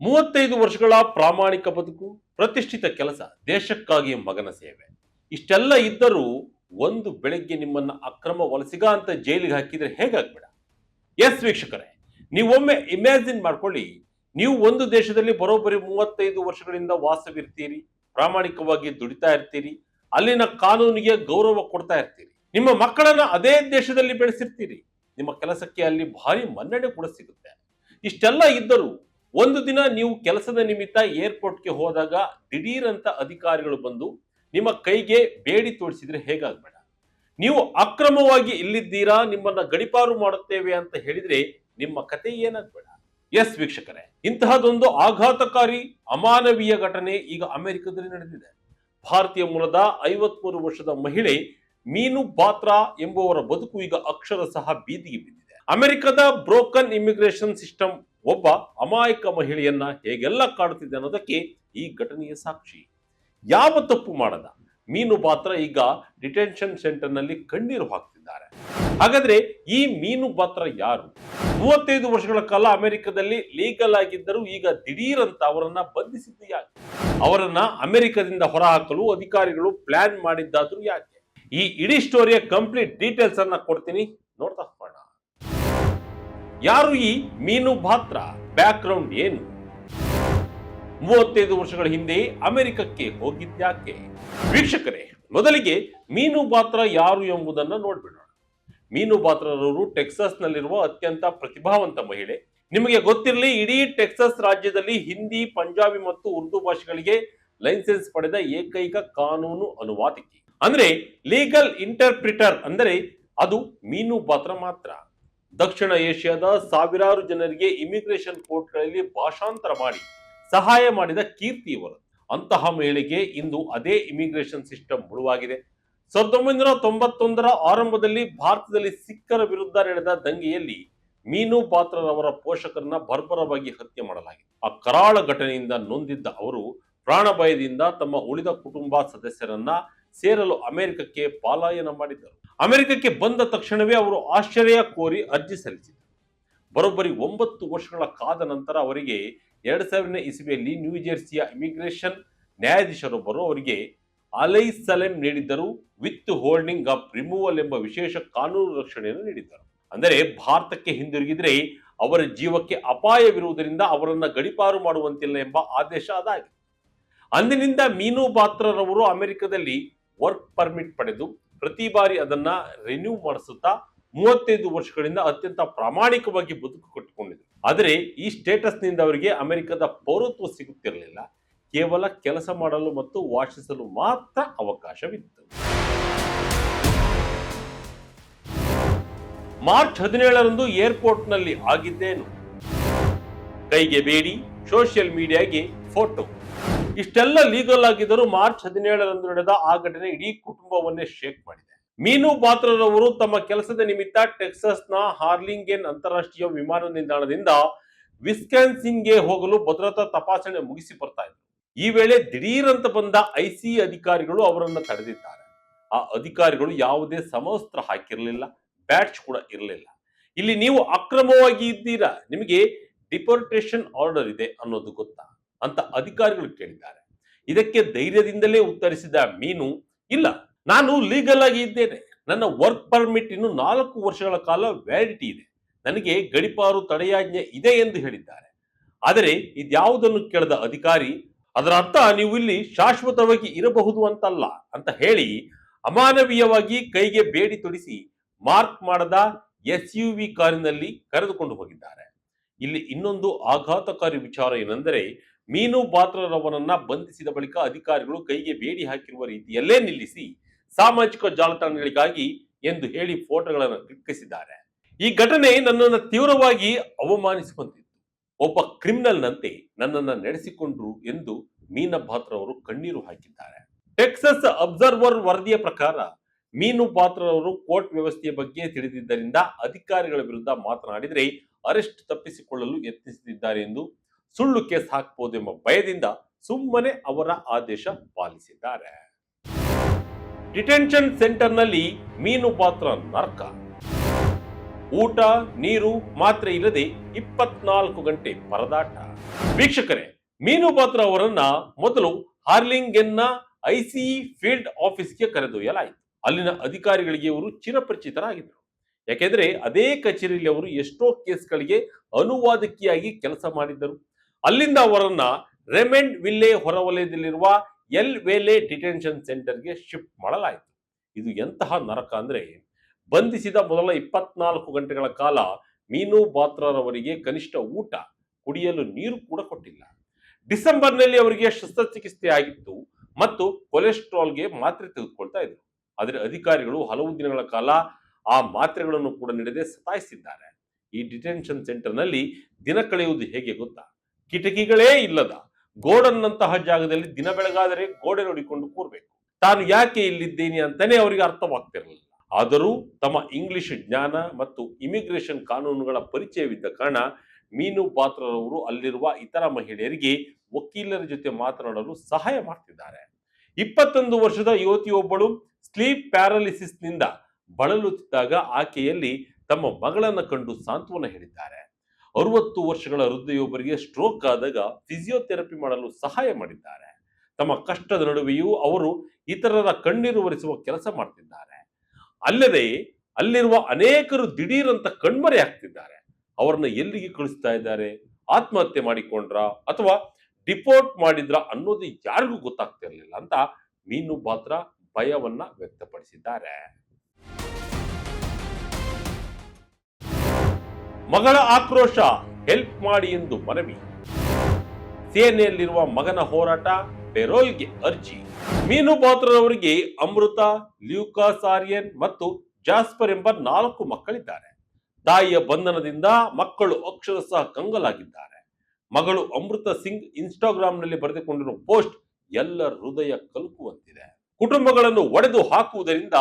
35 ವರ್ಷಗಳ ಪ್ರಾಮಾಣಿಕ ಬದುಕು, ಪ್ರತಿಷ್ಠಿತ ಕೆಲಸ, ದೇಶಕ್ಕಾಗಿ ಮಗನ ಸೇವೆ. ಇಷ್ಟೆಲ್ಲ ಇದ್ದರೂ ಒಂದು ಬೆಳಗ್ಗೆ ನಿಮ್ಮನ್ನ ಅಕ್ರಮ ವಲಸಿಗ ಅಂತ ಜೈಲಿಗೆ ಹಾಕಿದ್ರೆ ಹೇಗಾಗ್ಬೇಡ? ಎಸ್ ವೀಕ್ಷಕರೇ, ನೀವೊಮ್ಮೆ ಇಮ್ಯಾಜಿನ್ ಮಾಡ್ಕೊಳ್ಳಿ, ನೀವು ಒಂದು ದೇಶದಲ್ಲಿ ಬರೋಬ್ಬರಿ 35 ವರ್ಷಗಳಿಂದ ವಾಸವಿರ್ತೀರಿ, ಪ್ರಾಮಾಣಿಕವಾಗಿ ದುಡಿತಾ ಇರ್ತೀರಿ, ಅಲ್ಲಿನ ಕಾನೂನಿಗೆ ಗೌರವ ಕೊಡ್ತಾ ಇರ್ತೀರಿ, ನಿಮ್ಮ ಮಕ್ಕಳನ್ನ ಅದೇ ದೇಶದಲ್ಲಿ ಬೆಳೆಸಿರ್ತೀರಿ, ನಿಮ್ಮ ಕೆಲಸಕ್ಕೆ ಅಲ್ಲಿ ಭಾರಿ ಮನ್ನಣೆ ಕೂಡ ಸಿಗುತ್ತೆ. ಇಷ್ಟೆಲ್ಲ ಇದ್ದರೂ ಒಂದು ದಿನ ನೀವು ಕೆಲಸದ ನಿಮಿತ್ತ ಏರ್ಪೋರ್ಟ್ಗೆ ಹೋದಾಗ ದಿಢೀರ್ ಅಂತ ಅಧಿಕಾರಿಗಳು ಬಂದು ನಿಮ್ಮ ಕೈಗೆ ಬೇಡಿ ತೋರಿಸಿದ್ರೆ ಹೇಗಾಗ್ಬೇಡ? ನೀವು ಅಕ್ರಮವಾಗಿ ಇಲ್ಲಿದ್ದೀರಾ, ನಿಮ್ಮನ್ನ ಗಡಿಪಾರು ಮಾಡುತ್ತೇವೆ ಅಂತ ಹೇಳಿದ್ರೆ ನಿಮ್ಮ ಕತೆ ಏನಾಗ್ಬೇಡ? ಎಸ್ ವೀಕ್ಷಕರೇ, ಇಂತಹದೊಂದು ಆಘಾತಕಾರಿ ಅಮಾನವೀಯ ಘಟನೆ ಈಗ ಅಮೆರಿಕದಲ್ಲಿ ನಡೆದಿದೆ. ಭಾರತೀಯ ಮೂಲದ 53 ವರ್ಷದ ಮಹಿಳೆ ಮೀನು ಬಾತ್ರಾ ಎಂಬುವರ ಬದುಕು ಈಗ ಅಕ್ಷರಶಃ ಬೀದಿಗೆ ಬಿದ್ದಿದೆ. ಅಮೆರಿಕದ ಬ್ರೋಕನ್ ಇಮಿಗ್ರೇಷನ್ ಸಿಸ್ಟಮ್ ಒಬ್ಬ ಅಮಾಯಕ ಮಹಿಳೆಯನ್ನ ಹೇಗೆಲ್ಲ ಕಾಡುತ್ತಿದೆ ಅನ್ನೋದಕ್ಕೆ ಈ ಘಟನೆಯ ಸಾಕ್ಷಿ. ಯಾವ ತಪ್ಪು ಮಾಡದ ಮೀನು ಬಾತ್ರಾ ಈಗ ಡಿಟೆನ್ಷನ್ ಸೆಂಟರ್ ನಲ್ಲಿ ಕಣ್ಣೀರು ಹಾಕ್ತಿದ್ದಾರೆ. ಹಾಗಾದ್ರೆ ಈ ಮೀನು ಬಾತ್ರಾ ಯಾರು? 35 ವರ್ಷಗಳ ಕಾಲ ಅಮೆರಿಕದಲ್ಲಿ ಲೀಗಲ್ ಆಗಿದ್ದರೂ ಈಗ ದಿಢೀರ್ ಅಂತ ಅವರನ್ನ ಬಂಧಿಸಿದ್ದು ಯಾಕೆ? ಅವರನ್ನ ಅಮೆರಿಕದಿಂದ ಹೊರಹಾಕಲು ಅಧಿಕಾರಿಗಳು ಪ್ಲಾನ್ ಮಾಡಿದ್ದಾದ್ರೂ ಯಾಕೆ? ಈ ಇಡೀ ಸ್ಟೋರಿಯ ಕಂಪ್ಲೀಟ್ ಡೀಟೇಲ್ಸ್ ಅನ್ನ ಕೊಡ್ತೀನಿ, ನೋಡ್ತಾ ಹೋಗೋಣ. ಯಾರು ಈ ಮೀನು ಬಾತ್ರಾ? ಬ್ಯಾಕ್ ಗ್ರೌಂಡ್ ಏನು? 35 ವರ್ಷಗಳ ಹಿಂದೆ ಅಮೆರಿಕಕ್ಕೆ ಹೋಗಿದ್ಯಾಕೆ? ವೀಕ್ಷಕರೇ, ಮೊದಲಿಗೆ ಮೀನು ಬಾತ್ರಾ ಯಾರು ಎಂಬುದನ್ನು ನೋಡ್ಬಿಡೋಣ. ಮೀನು ಬಾತ್ರಾರವರು ಟೆಕ್ಸಾಸ್ ನಲ್ಲಿರುವ ಅತ್ಯಂತ ಪ್ರತಿಭಾವಂತ ಮಹಿಳೆ. ನಿಮಗೆ ಗೊತ್ತಿರಲಿ, ಇಡೀ ಟೆಕ್ಸಾಸ್ ರಾಜ್ಯದಲ್ಲಿ ಹಿಂದಿ, ಪಂಜಾಬಿ ಮತ್ತು ಉರ್ದು ಭಾಷೆಗಳಿಗೆ ಲೈಸೆನ್ಸ್ ಪಡೆದ ಏಕೈಕ ಕಾನೂನು ಅನುವಾದಕಿ, ಅಂದ್ರೆ ಲೀಗಲ್ ಇಂಟರ್ಪ್ರಿಟರ್ ಅಂದರೆ ಅದು ಮೀನು ಬಾತ್ರಾ ಮಾತ್ರ. ದಕ್ಷಿಣ ಏಷ್ಯಾದ ಸಾವಿರಾರು ಜನರಿಗೆ ಇಮಿಗ್ರೇಷನ್ ಕೋರ್ಟ್ಗಳಲ್ಲಿ ಭಾಷಾಂತರ ಮಾಡಿ ಸಹಾಯ ಮಾಡಿದ ಕೀರ್ತಿ ಇವರು. ಅಂತಹ ಮಹಿಳೆಗೆ ಇಂದು ಅದೇ ಇಮಿಗ್ರೇಷನ್ ಸಿಸ್ಟಮ್ ಮುಳುವಾಗಿದೆ. 1991ರ ಆರಂಭದಲ್ಲಿ ಭಾರತದಲ್ಲಿ ಸಿಖ್ಖರ ವಿರುದ್ಧ ನಡೆದ ದಂಗೆಯಲ್ಲಿ ಮೀನು ಬಾತ್ರಾರವರ ಪೋಷಕರನ್ನ ಬರ್ಬರವಾಗಿ ಹತ್ಯೆ ಮಾಡಲಾಗಿದೆ. ಆ ಕರಾಳ ಘಟನೆಯಿಂದ ನೊಂದಿದ್ದ ಅವರು ಪ್ರಾಣ ಭಯದಿಂದ ತಮ್ಮ ಉಳಿದ ಕುಟುಂಬ ಸದಸ್ಯರನ್ನ ಸೇರಲು ಅಮೆರಿಕಕ್ಕೆ ಪಲಾಯನ ಮಾಡಿದ್ದರು. ಅಮೆರಿಕಕ್ಕೆ ಬಂದ ತಕ್ಷಣವೇ ಅವರು ಆಶ್ರಯ ಕೋರಿ ಅರ್ಜಿ ಸಲ್ಲಿಸಿದರು. ಬರೋಬ್ಬರಿ 9 ವರ್ಷಗಳ ಕಾದ ನಂತರ ಅವರಿಗೆ 2000ನೇ ಇಸವಿಯಲ್ಲಿ ನ್ಯೂ ಜೆರ್ಸಿಯ ಇಮಿಗ್ರೇಷನ್ ನ್ಯಾಯಾಧೀಶರೊಬ್ಬರು ಅವರಿಗೆ ಅಲೈಸಲೆಂ ನೀಡಿದ್ದರು. ವಿತ್ ಹೋಲ್ಡಿಂಗ್ ಅಪ್ ರಿಮೂವಲ್ ಎಂಬ ವಿಶೇಷ ಕಾನೂನು ರಕ್ಷಣೆಯನ್ನು ನೀಡಿದ್ದರು. ಅಂದರೆ ಭಾರತಕ್ಕೆ ಹಿಂದಿರುಗಿದ್ರೆ ಅವರ ಜೀವಕ್ಕೆ ಅಪಾಯವಿರುವುದರಿಂದ ಅವರನ್ನ ಗಡಿಪಾರು ಮಾಡುವಂತಿಲ್ಲ ಎಂಬ ಆದೇಶ ಅದಾಗಿದೆ. ಅಂದಿನಿಂದ ಮೀನು ಬಾತ್ರಾರವರು ಅಮೆರಿಕದಲ್ಲಿ ವರ್ಕ್ ಪರ್ಮಿಟ್ ಪಡೆದು ಪ್ರತಿ ಬಾರಿ ಅದನ್ನ ರಿನ್ಯೂ ಮಾಡಿಸುತ್ತಾ 35 ವರ್ಷಗಳಿಂದ ಅತ್ಯಂತ ಪ್ರಾಮಾಣಿಕವಾಗಿ ಬದುಕು ಕಟ್ಟಿಕೊಂಡಿದ್ರು. ಆದರೆ ಈ ಸ್ಟೇಟಸ್ ನಿಂದ ಅವರಿಗೆ ಅಮೆರಿಕದ ಪೌರತ್ವ ಸಿಗುತ್ತಿರಲಿಲ್ಲ. ಕೇವಲ ಕೆಲಸ ಮಾಡಲು ಮತ್ತು ವಾಸಿಸಲು ಮಾತ್ರ ಅವಕಾಶವಿತ್ತು. ಮಾರ್ಚ್ 17ರಂದು ಏರ್ಪೋರ್ಟ್ ನಲ್ಲಿ ಆಗಿದ್ದೇನು? ಕೈಗೆ ಬೇಡಿ, ಸೋಷಿಯಲ್ ಮೀಡಿಯಾಗೆ ಫೋಟೋ, ಇಷ್ಟೆಲ್ಲ ಲೀಗಲ್ ಆಗಿದ್ದರೂ ಮಾರ್ಚ್ 17ರಂದು ನಡೆದ ಆ ಘಟನೆ ಇಡೀ ಕುಟುಂಬವನ್ನೇ ಶೇಕ್ ಮಾಡಿದೆ. ಮೀನು ಬಾತ್ರಾರವರು ತಮ್ಮ ಕೆಲಸದ ನಿಮಿತ್ತ ಟೆಕ್ಸಾಸ್ನ ಹಾರ್ಲಿಂಗೇನ್ ಅಂತಾರಾಷ್ಟ್ರೀಯ ವಿಮಾನ ನಿಲ್ದಾಣದಿಂದ ವಿಸ್ಕಾನ್ಸಿನ್ಗೆ ಹೋಗಲು ಭದ್ರತಾ ತಪಾಸಣೆ ಮುಗಿಸಿ ಬರ್ತಾ ಇದ್ರು. ಈ ವೇಳೆ ದಿಢೀರ್ ಅಂತ ಬಂದ ಐಸಿ ಅಧಿಕಾರಿಗಳು ಅವರನ್ನ ತಡೆದಿದ್ದಾರೆ. ಆ ಅಧಿಕಾರಿಗಳು ಯಾವುದೇ ಸಮವಸ್ತ್ರ ಹಾಕಿರಲಿಲ್ಲ, ಬ್ಯಾಡ್ಜ್ ಕೂಡ ಇರಲಿಲ್ಲ. ಇಲ್ಲಿ ನೀವು ಅಕ್ರಮವಾಗಿ ಇದ್ದೀರಾ, ನಿಮಗೆ ಡಿಪೋರ್ಟೇಷನ್ ಆರ್ಡರ್ ಇದೆ ಅನ್ನೋದು ಗೊತ್ತಾ ಅಂತ ಅಧಿಕಾರಿಗಳು ಕೇಳಿದ್ದಾರೆ. ಇದಕ್ಕೆ ಧೈರ್ಯದಿಂದಲೇ ಉತ್ತರಿಸಿದ ಮೀನು, ಇಲ್ಲ, ನಾನು ಲೀಗಲ್ ಆಗಿ ಇದ್ದೇನೆ, ನನ್ನ ವರ್ಕ್ ಪರ್ಮಿಟ್ ಇನ್ನು 4 ವರ್ಷಗಳ ಕಾಲ ವ್ಯಾಲಿಡಿಟಿ ಇದೆ, ನನಗೆ ಗಡಿಪಾರು ತಡೆಯಾಜ್ಞೆ ಇದೆ ಎಂದು ಹೇಳಿದ್ದಾರೆ. ಆದರೆ ಇದ್ಯಾವುದನ್ನು ಕೇಳದ ಅಧಿಕಾರಿ, ಅದರ ಅರ್ಥ ನೀವು ಇಲ್ಲಿ ಶಾಶ್ವತವಾಗಿ ಇರಬಹುದು ಅಂತಲ್ಲ ಅಂತ ಹೇಳಿ ಅಮಾನವೀಯವಾಗಿ ಕೈಗೆ ಬೇಡಿ ತೊಡಿಸಿ ಮಾರ್ಕ್ ಮಾಡದ SUV ಕಾರಿನಲ್ಲಿ ಕರೆದುಕೊಂಡು ಹೋಗಿದ್ದಾರೆ. ಇಲ್ಲಿ ಇನ್ನೊಂದು ಆಘಾತಕಾರಿ ವಿಚಾರ ಏನೆಂದರೆ, ಮೀನು ಬಾತ್ರಾರವರನ್ನ ಬಂಧಿಸಿದ ಬಳಿಕ ಅಧಿಕಾರಿಗಳು ಕೈಗೆ ಬೇಡಿ ಹಾಕಿರುವ ರೀತಿಯಲ್ಲೇ ನಿಲ್ಲಿಸಿ ಸಾಮಾಜಿಕ ಜಾಲತಾಣಗಳಿಗಾಗಿ ಎಂದು ಹೇಳಿ ಫೋಟೋಗಳನ್ನು ಕ್ಲಿಕ್ಕಿಸಿದ್ದಾರೆ. ಈ ಘಟನೆ ನನ್ನನ್ನು ತೀವ್ರವಾಗಿ ಅವಮಾನಿಸುವಂತಿತ್ತು. ಒಬ್ಬ ಕ್ರಿಮಿನಲ್ ನಂತೆ ನನ್ನನ್ನು ನಡೆಸಿಕೊಂಡ್ರು ಎಂದು ಮೀನು ಬಾತ್ರಾರವರು ಕಣ್ಣೀರು ಹಾಕಿದ್ದಾರೆ. ಟೆಕ್ಸಸ್ ಅಬ್ಸರ್ವರ್ ವರದಿಯ ಪ್ರಕಾರ ಮೀನು ಬಾತ್ರಾರವರು ಕೋರ್ಟ್ ವ್ಯವಸ್ಥೆಯ ಬಗ್ಗೆ ತಿಳಿದಿದ್ದರಿಂದ ಅಧಿಕಾರಿಗಳ ವಿರುದ್ಧ ಮಾತನಾಡಿದರೆ ಅರೆಸ್ಟ್ ತಪ್ಪಿಸಿಕೊಳ್ಳಲು ಯತ್ನಿಸುತ್ತಿದ್ದಾರೆ ಎಂದು, ಸುಳ್ಳು ಕೇಸ್ ಹಾಕಬಹುದು ಎಂಬ ಭಯದಿಂದ ಸುಮ್ಮನೆ ಅವರ ಆದೇಶ ಪಾಲಿಸಿದ್ದಾರೆ. ಡಿಟೆನ್ಷನ್ ಸೆಂಟರ್ ನಲ್ಲಿ ಮೀನು ಬಾತ್ರಾ ನರ್ಕ. ಊಟ ನೀರು ಮಾತ್ರೆ ಇಲ್ಲದೆ 24 ಗಂಟೆ ಪರದಾಟ. ವೀಕ್ಷಕರೇ, ಮೀನು ಬಾತ್ರಾ ಅವರನ್ನ ಮೊದಲು ಹಾರ್ಲಿಂಗೆನ್ನ ಐಸಿಇ ಫೀಲ್ಡ್ ಆಫೀಸ್ಗೆ ಕರೆದೊಯ್ಯಲಾಯಿತು. ಅಲ್ಲಿನ ಅಧಿಕಾರಿಗಳಿಗೆ ಇವರು ಚಿರಪರಿಚಿತರಾಗಿದ್ದರು. ಯಾಕೆಂದ್ರೆ ಅದೇ ಕಚೇರಿಯಲ್ಲಿ ಅವರು ಎಷ್ಟೋ ಕೇಸ್ಗಳಿಗೆ ಅನುವಾದಕಿಯಾಗಿ ಕೆಲಸ ಮಾಡಿದ್ದರು. ಅಲ್ಲಿಂದ ಅವರನ್ನ ರೆಮೆಂಡ್ ವಿಲ್ಲೆ ಹೊರವಲಯದಲ್ಲಿರುವ ಎಲ್ ವೇಲೆ ಡಿಟೆನ್ಷನ್ ಸೆಂಟರ್ಗೆ ಶಿಫ್ಟ್ ಮಾಡಲಾಯಿತು. ಇದು ಎಂತಹ ನರಕ ಅಂದ್ರೆ, ಬಂಧಿಸಿದ ಮೊದಲ 24 ಗಂಟೆಗಳ ಕಾಲ ಮೀನು ಬಾತ್ರಾರವರಿಗೆ ಕನಿಷ್ಠ ಊಟ, ಕುಡಿಯಲು ನೀರು ಕೂಡ ಕೊಟ್ಟಿಲ್ಲ. ಡಿಸೆಂಬರ್ನಲ್ಲಿ ಅವರಿಗೆ ಶಸ್ತ್ರಚಿಕಿತ್ಸೆ ಆಗಿತ್ತು ಮತ್ತು ಕೊಲೆಸ್ಟ್ರಾಲ್ಗೆ ಮಾತ್ರೆ ತೆಗೆದುಕೊಳ್ತಾ ಇದ್ರು. ಆದರೆ ಅಧಿಕಾರಿಗಳು ಹಲವು ದಿನಗಳ ಕಾಲ ಆ ಮಾತ್ರೆಗಳನ್ನು ಕೂಡ ನೀಡದೆ ಸತಾಯಿಸಿದ್ದಾರೆ. ಈ ಡಿಟೆನ್ಷನ್ ಸೆಂಟರ್ ನಲ್ಲಿ ದಿನ ಕಳೆಯುವುದು ಹೇಗೆ ಗೊತ್ತಾ? ಕಿಟಕಿಗಳೇ ಇಲ್ಲದ ಗೋಡನ್ನಂತಹ ಜಾಗದಲ್ಲಿ ದಿನ ಬೆಳಗಾದರೆ ಗೋಡೆ ನೋಡಿಕೊಂಡು ಕೂರ್ಬೇಕು. ತಾನು ಯಾಕೆ ಇಲ್ಲಿದ್ದೇನೆ ಅಂತಾನೆ ಅವರಿಗೆ ಅರ್ಥವಾಗ್ತಿರಲಿಲ್ಲ. ಆದರೂ ತಮ್ಮ ಇಂಗ್ಲಿಷ್ ಜ್ಞಾನ ಮತ್ತು ಇಮಿಗ್ರೇಷನ್ ಕಾನೂನುಗಳ ಪರಿಚಯವಿದ್ದ ಕಾರಣ ಮೀನು ಬಾತ್ರಾರವರು ಅಲ್ಲಿರುವ ಇತರ ಮಹಿಳೆಯರಿಗೆ ವಕೀಲರ ಜೊತೆ ಮಾತನಾಡಲು ಸಹಾಯ ಮಾಡ್ತಿದ್ದಾರೆ. 21 ವರ್ಷದ ಯುವತಿಯೊಬ್ಬಳು ಸ್ಲೀಪ್ ಪ್ಯಾರಾಲಿಸಿಸ್ ನಿಂದ ಬಳಲುತ್ತಿದ್ದಾಗ ಆಕೆಯಲ್ಲಿ ತಮ್ಮ ಮಗಳನ್ನ ಕಂಡು ಸಾಂತ್ವನ ಹೇಳಿದ್ದಾರೆ. 60 ವರ್ಷಗಳ ವೃದ್ಧೆಯೊಬ್ಬರಿಗೆ ಸ್ಟ್ರೋಕ್ ಆದಾಗ ಫಿಸಿಯೋಥೆರಪಿ ಮಾಡಲು ಸಹಾಯ ಮಾಡಿದ್ದಾರೆ. ತಮ್ಮ ಕಷ್ಟದ ನಡುವೆಯೂ ಅವರು ಇತರರ ಕಣ್ಣೀರು ಒರೆಸುವ ಕೆಲಸ ಮಾಡ್ತಿದ್ದಾರೆ. ಅಲ್ಲದೆ ಅಲ್ಲಿರುವ ಅನೇಕರು ದಿಢೀರಂತ ಕಣ್ಮರೆ ಆಗ್ತಿದ್ದಾರೆ. ಅವರನ್ನ ಎಲ್ಲಿಗೆ ಕಳಿಸ್ತಾ ಇದ್ದಾರೆ? ಆತ್ಮಹತ್ಯೆ ಮಾಡಿಕೊಂಡ್ರ ಅಥವಾ ಡಿಪೋರ್ಟ್ ಮಾಡಿದ್ರ ಅನ್ನೋದು ಯಾರಿಗೂ ಗೊತ್ತಾಗ್ತಿರ್ಲಿಲ್ಲ ಅಂತ ಮೀನು ಬಾತ್ರಾ ಭಯವನ್ನ ವ್ಯಕ್ತಪಡಿಸಿದ್ದಾರೆ. ಮಗಳ ಆಕ್ರೋಶ, ಹೆಲ್ಪ್ ಮಾಡಿ ಎಂದು ಮನವಿ. ಸೇನೆಯಲ್ಲಿರುವ ಮಗನ ಹೋರಾಟ, ಪೆರೋಲ್ಗೆ ಅರ್ಜಿ. ಮೀನು ಬಾತ್ರಾರವರಿಗೆ ಅಮೃತ, ಲ್ಯೂಕಾಸ್ ಆರ್ಯನ್ ಮತ್ತು ಜಾಸ್ಪರ್ ಎಂಬ 4 ಮಕ್ಕಳಿದ್ದಾರೆ. ತಾಯಿಯ ಬಂಧನದಿಂದ ಮಕ್ಕಳು ಅಕ್ಷರಶಃ ಕಂಗಲಾಗಿದ್ದಾರೆ. ಮಗಳು ಅಮೃತ ಸಿಂಗ್ ಇನ್ಸ್ಟಾಗ್ರಾಂನಲ್ಲಿ ಬರೆದುಕೊಂಡಿರುವ ಪೋಸ್ಟ್ ಎಲ್ಲರ ಹೃದಯ ಕಲಕುವಂತಿದೆ. ಕುಟುಂಬಗಳನ್ನು ಒಡೆದು ಹಾಕುವುದರಿಂದ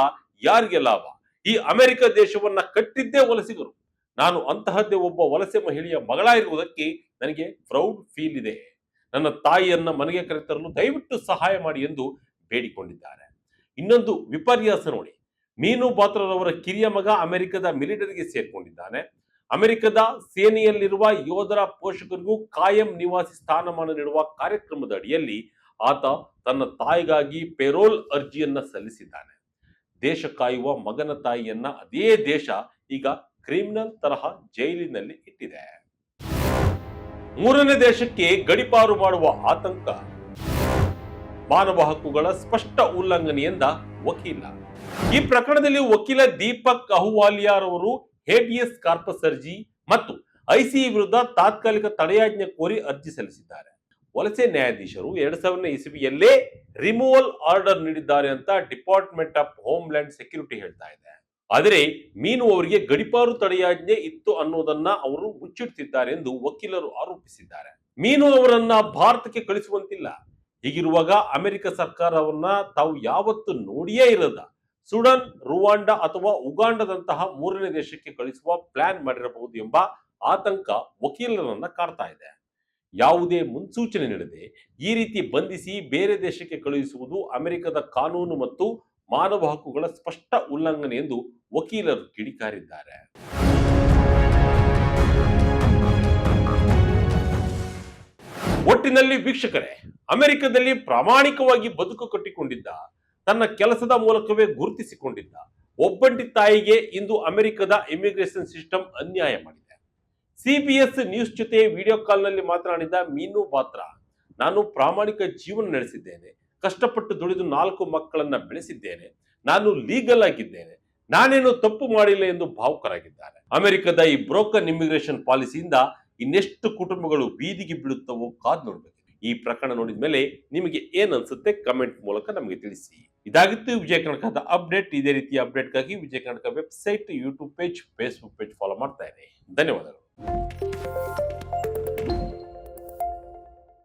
ಯಾರಿಗೆ ಲಾಭ? ಈ ಅಮೆರಿಕ ದೇಶವನ್ನ ಕಟ್ಟಿದ್ದೇ ವಲಸಿಗರು. ನಾನು ಅಂತಹದ್ದೇ ಒಬ್ಬ ವಲಸೆ ಮಹಿಳೆಯ ಮಗಳಾಗಿರುವುದಕ್ಕೆ ನನಗೆ ಪ್ರೌಡ್ ಫೀಲ್ ಇದೆ. ನನ್ನ ತಾಯಿಯನ್ನ ಮನೆಗೆ ಕರೆತರಲು ದಯವಿಟ್ಟು ಸಹಾಯ ಮಾಡಿ ಎಂದು ಬೇಡಿಕೊಂಡಿದ್ದಾರೆ. ಇನ್ನೊಂದು ವಿಪರ್ಯಾಸ ನೋಡಿ, ಮೀನು ಬಾತ್ರಾರವರ ಕಿರಿಯ ಮಗ ಅಮೆರಿಕದ ಮಿಲಿಟರಿಗೆ ಸೇರ್ಕೊಂಡಿದ್ದಾನೆ. ಅಮೆರಿಕದ ಸೇನೆಯಲ್ಲಿರುವ ಯೋಧರ ಪೋಷಕರಿಗೂ ಕಾಯಂ ನಿವಾಸಿ ಸ್ಥಾನಮಾನ ನೀಡುವ ಕಾರ್ಯಕ್ರಮದ ಅಡಿಯಲ್ಲಿ ಆತ ತನ್ನ ತಾಯಿಗಾಗಿ ಪೆರೋಲ್ ಅರ್ಜಿಯನ್ನ ಸಲ್ಲಿಸಿದ್ದಾನೆ. ದೇಶ ಕಾಯುವ ಮಗನ ತಾಯಿಯನ್ನ ಅದೇ ದೇಶ ಈಗ ಕ್ರಿಮಿನಲ್ ತರಹ ಜೈಲಿನಲ್ಲಿ ಇಟ್ಟಿದೆ. 3ನೇ ದೇಶಕ್ಕೆ ಗಡಿಪಾರು ಮಾಡುವ ಆತಂಕ, ಮಾನವ ಹಕ್ಕುಗಳ ಸ್ಪಷ್ಟ ಉಲ್ಲಂಘನೆಯಿಂದ ವಕೀಲ. ಈ ಪ್ರಕರಣದಲ್ಲಿ ವಕೀಲ ದೀಪಕ್ ಅಹುವಾಲಿಯಾರ್ ಅವರು ಹೇಬಿಯಸ್ ಕಾರ್ಪಸ್ ಅರ್ಜಿ ಮತ್ತು ಐಸಿಇ ವಿರುದ್ಧ ತಾತ್ಕಾಲಿಕ ತಡೆಯಾಜ್ಞೆ ಕೋರಿ ಅರ್ಜಿ ಸಲ್ಲಿಸಿದ್ದಾರೆ. ವಲಸೆ ನ್ಯಾಯಾಧೀಶರು 2000ನೇ ಇಸವಿಯಲ್ಲೇ ರಿಮೂವಲ್ ಆರ್ಡರ್ ನೀಡಿದ್ದಾರೆ ಅಂತ department of home land security ಹೇಳ್ತಾ ಇದೆ. ಆದರೆ ಮೀನು ಅವರಿಗೆ ಗಡಿಪಾರು ತಡೆಯಾಜ್ಞೆ ಇತ್ತು ಅನ್ನೋದನ್ನ ಅವರು ಮುಚ್ಚಿಡ್ತಿದ್ದಾರೆ ಎಂದು ವಕೀಲರು ಆರೋಪಿಸಿದ್ದಾರೆ. ಮೀನು ಅವರನ್ನ ಭಾರತಕ್ಕೆ ಕಳಿಸುವಂತಿಲ್ಲ. ಹೀಗಿರುವಾಗ ಅಮೆರಿಕ ಸರ್ಕಾರ ಅವರನ್ನ ತಾವು ಯಾವತ್ತು ನೋಡಿಯೇ ಇರದ ಸುಡಾನ್, ರುವಾಂಡಾ ಅಥವಾ ಉಗಾಂಡದಂತಹ 3ನೇ ದೇಶಕ್ಕೆ ಕಳಿಸುವ ಪ್ಲಾನ್ ಮಾಡಿರಬಹುದು ಎಂಬ ಆತಂಕ ವಕೀಲರನ್ನ ಕಾಡ್ತಾ ಇದೆ. ಯಾವುದೇ ಮುನ್ಸೂಚನೆ ನೀಡದೆ ಈ ರೀತಿ ಬಂಧಿಸಿ ಬೇರೆ ದೇಶಕ್ಕೆ ಕಳುಹಿಸುವುದು ಅಮೆರಿಕದ ಕಾನೂನು ಮತ್ತು ಮಾನವ ಹಕ್ಕುಗಳ ಸ್ಪಷ್ಟ ಉಲ್ಲಂಘನೆ ಎಂದು ವಕೀಲರು ಕಿಡಿಕಾರಿದ್ದಾರೆ. ಒಟ್ಟಿನಲ್ಲಿ ವೀಕ್ಷಕರೇ, ಅಮೆರಿಕದಲ್ಲಿ ಪ್ರಾಮಾಣಿಕವಾಗಿ ಬದುಕು ಕಟ್ಟಿಕೊಂಡಿದ್ದ, ತನ್ನ ಕೆಲಸದ ಮೂಲಕವೇ ಗುರುತಿಸಿಕೊಂಡಿದ್ದ ಒಬ್ಬಂಟಿ ತಾಯಿಗೆ ಇಂದು ಅಮೆರಿಕದ ಇಮಿಗ್ರೇಷನ್ ಸಿಸ್ಟಮ್ ಅನ್ಯಾಯ ಮಾಡಿದೆ. ಸಿಬಿಎಸ್ ನ್ಯೂಸ್ ಜೊತೆ ವಿಡಿಯೋ ಕಾಲ್ನಲ್ಲಿ ಮಾತನಾಡಿದ ಮೀನು ಬಾತ್ರಾ, ನಾನು ಪ್ರಾಮಾಣಿಕ ಜೀವನ ನಡೆಸಿದ್ದೇನೆ, ಕಷ್ಟಪಟ್ಟು ದುಡಿದು 4 ಮಕ್ಕಳನ್ನ ಬೆಳೆಸಿದ್ದೇನೆ, ನಾನು ಲೀಗಲ್ ಆಗಿದ್ದೇನೆ, ನಾನೇನು ತಪ್ಪು ಮಾಡಿಲ್ಲ ಎಂದು ಭಾವುಕರಾಗಿದ್ದಾರೆ. ಅಮೆರಿಕದ ಈ ಬ್ರೋಕನ್ ಇಮಿಗ್ರೇಷನ್ ಪಾಲಿಸಿಯಿಂದ ಇನ್ನೆಷ್ಟು ಕುಟುಂಬಗಳು ಬೀದಿಗೆ ಬೀಳುತ್ತವೋ ಕಾದ್ ನೋಡ್ಬೇಕು. ಈ ಪ್ರಕರಣ ನೋಡಿದ ಮೇಲೆ ನಿಮಗೆ ಏನ್ ಅನ್ಸುತ್ತೆ ಕಮೆಂಟ್ ಮೂಲಕ ನಮಗೆ ತಿಳಿಸಿ. ಇದಾಗಿತ್ತು ವಿಜಯ ಕರ್ನಾಟಕದ ಅಪ್ಡೇಟ್. ಇದೇ ರೀತಿಯ ಅಪ್ಡೇಟ್ಗಾಗಿ Vijaya Karnataka website, YouTube page, Facebook page follow ಮಾಡ್ತಾ ಇರಿ. ಧನ್ಯವಾದಗಳು.